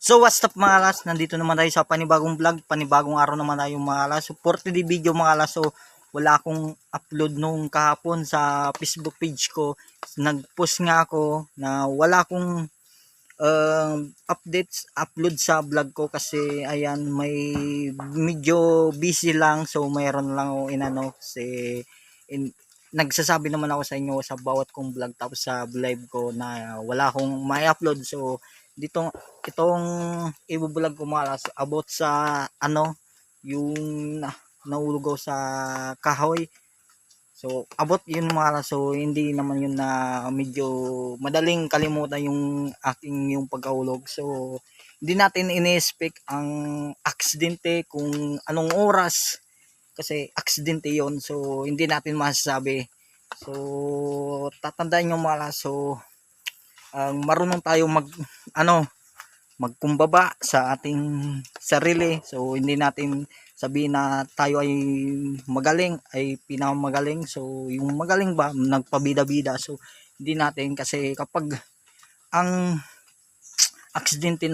So what's up mga alas, nandito naman tayo sa panibagong vlog, panibagong araw naman tayo mga alas. So for today video mga alas, so wala akong upload nung kahapon sa Facebook page ko. Nag-post nga ako na wala akong updates, upload sa vlog ko kasi ayan may medyo busy lang. So mayroon lang ako inano kasi nagsasabi naman ako sa inyo sa bawat kong vlog tapos sa live ko na wala akong may-upload. So dito itong ibubulag ko malas about sa ano yung naulugaw sa kahoy. So about yun mga, so hindi naman yun na medyo madaling kalimutan yung aking yung pagkahulog. So hindi natin ini-expect ang aksidente kung anong oras kasi aksidente yon, so hindi natin masasabi. So tatandaan nyo mga, so marunong tayo magkumbaba sa ating sarili. So hindi natin sabihin na tayo ay magaling, ay pinamagaling. So yung magaling ba nagpabida-bida, so hindi natin, kasi kapag ang aksidente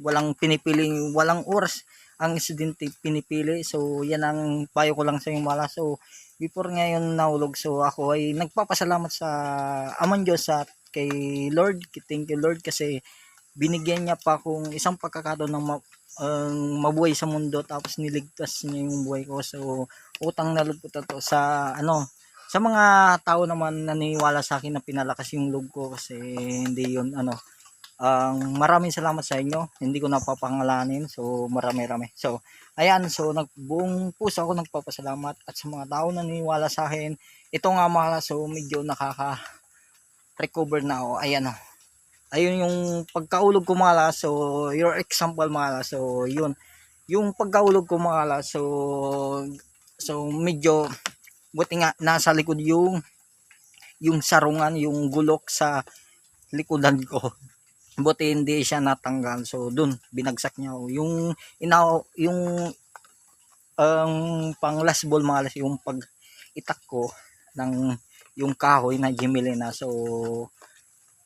walang pinipiling, walang oras ang aksidente pinipili. So yan ang payo ko lang sa inyo mala. So before ngayon nahulog, so ako ay nagpapasalamat sa Amang Diyos at kay Lord. Thank you Lord kasi binigyan niya pa akong isang pagkakataon ng mabuhay sa mundo, tapos niligtas niya yung buhay ko. So utang na loob ko to sa sa mga tao naman naniniwala sa akin na pinalakas yung loob ko, kasi hindi yun maraming salamat sa inyo, hindi ko napapangalanin. So marami-rami. So ayan, so buong puso ako nagpapasalamat at sa mga tao na naniniwala sa akin. Ito nga mga, so medyo nakaka-recover na ako. Ayan ayun yung pagkaulog ko mga, so your example mga, so yun yung pagkaulog ko mga, so medyo buti nga nasa likod yung sarungan, yung gulok sa likodan ko. Buti hindi siya natanggal. So dun binagsak niya ako. Yung pang last ball mga, yung pag itak ko ng yung kahoy na Gemelina. So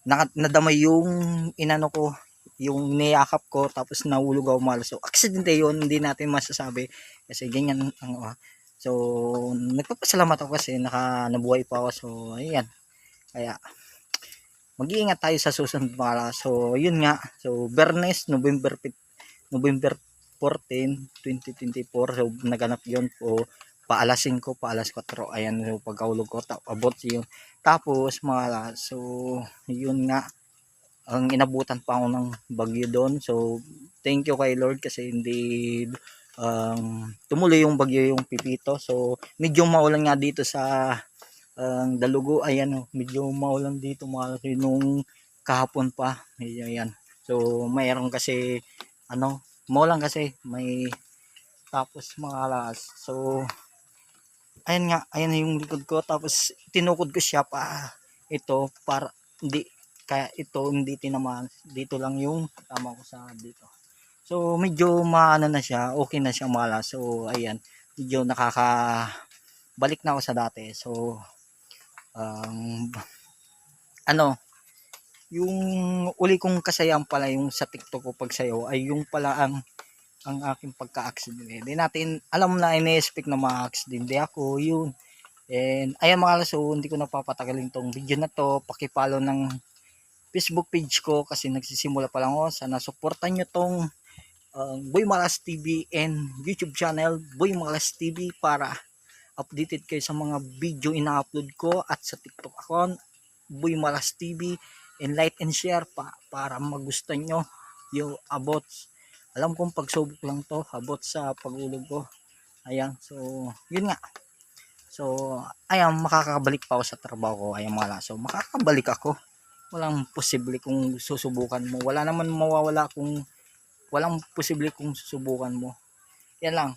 nadamay yung inano ko, yung niyakap ko, tapos nahulog ako mal. So aksidente yun, hindi natin masasabi kasi ganyan so nagpapasalamat ako kasi nabuhay pa ako. So ayan, kaya mag-iingat tayo sa susunod para. So yun nga, so Bernes, November 14, 2024, so naganap yun po paalas 5, paalas 4. Ayan, so pagkahulog ko abot yun. Tapos mga, so yun nga, ang inabutan pa ako ng bagyo doon. So thank you kay Lord kasi hindi tumuloy yung bagyo, yung Pipito. So medyo maulan nga dito sa Dalugo. Ayan medyo maulan dito mga nung kahapon pa. Ayan, so mayroon kasi maulan kasi may, tapos mga alas. So ayan nga, ayan yung likod ko, tapos tinukod ko siya pa ito para hindi, kaya ito hindi tinamaan, dito lang yung tama ko sa dito. So medyo maano na siya, okay na siya mala. So ayan, medyo nakakabalik na ako sa dati. So yung uli kong kasayang pala yung sa TikTok ko pagsayaw ay yung pala ang aking pagka-accident. Hindi natin alam na ine-expect na ma-accident ako yun. And ayan mga laso, hindi ko napapatagalin tong video na to. Paki-follow ng Facebook page ko kasi nagsisimula pa lang ako. Sana supportan nyo tong Boy Malas TV and YouTube channel Boy Malas TV para updated kayo sa mga video ina-upload ko, at sa TikTok account Boy Malas TV, and like and share para magustuhan nyo yung about, alam kong pagsubok lang to about sa pag-ulog ko. Ayan, so yun nga, so ayan, makakabalik pa ako sa trabaho ko. Ayan mga, so makakabalik ako, walang posible kung susubukan mo, wala naman mawawala kung walang posible kung susubukan mo. Yan lang,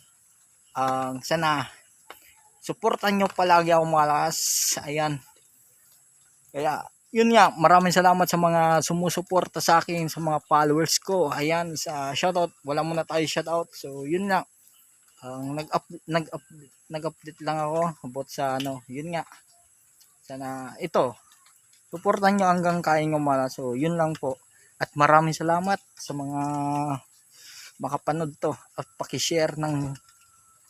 sana suportan nyo palagi ako malas. Ayan, kaya yun nga, maraming salamat sa mga sumusuporta sa akin, sa mga followers ko. Ayan, sa shoutout, wala muna tayo shoutout. So yun nga, nag-update lang ako about sa yun nga, sana ito suportahan nyo hanggang kaya nyo mala. So yun lang po, At maraming salamat sa mga makapanood to at pakishare ng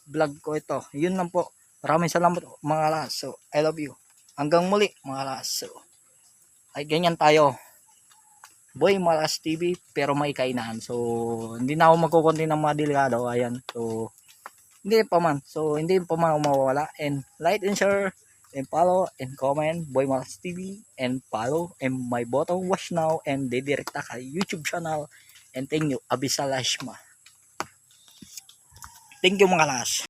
vlog ko ito. Yun lang po. Maraming salamat mga laso. I love you. Hanggang muli mga laso. Ay ganyan tayo. Boy Malas TV pero may kainahan. So hindi na ako magkukunti ng mga delikado. Ayan. So hindi pa man. So hindi pa man mawawala. And like and share and follow and comment Boy Malas TV and follow and my button watch now and didirekta kay YouTube channel. And thank you. Abisalashma. Thank you mga las.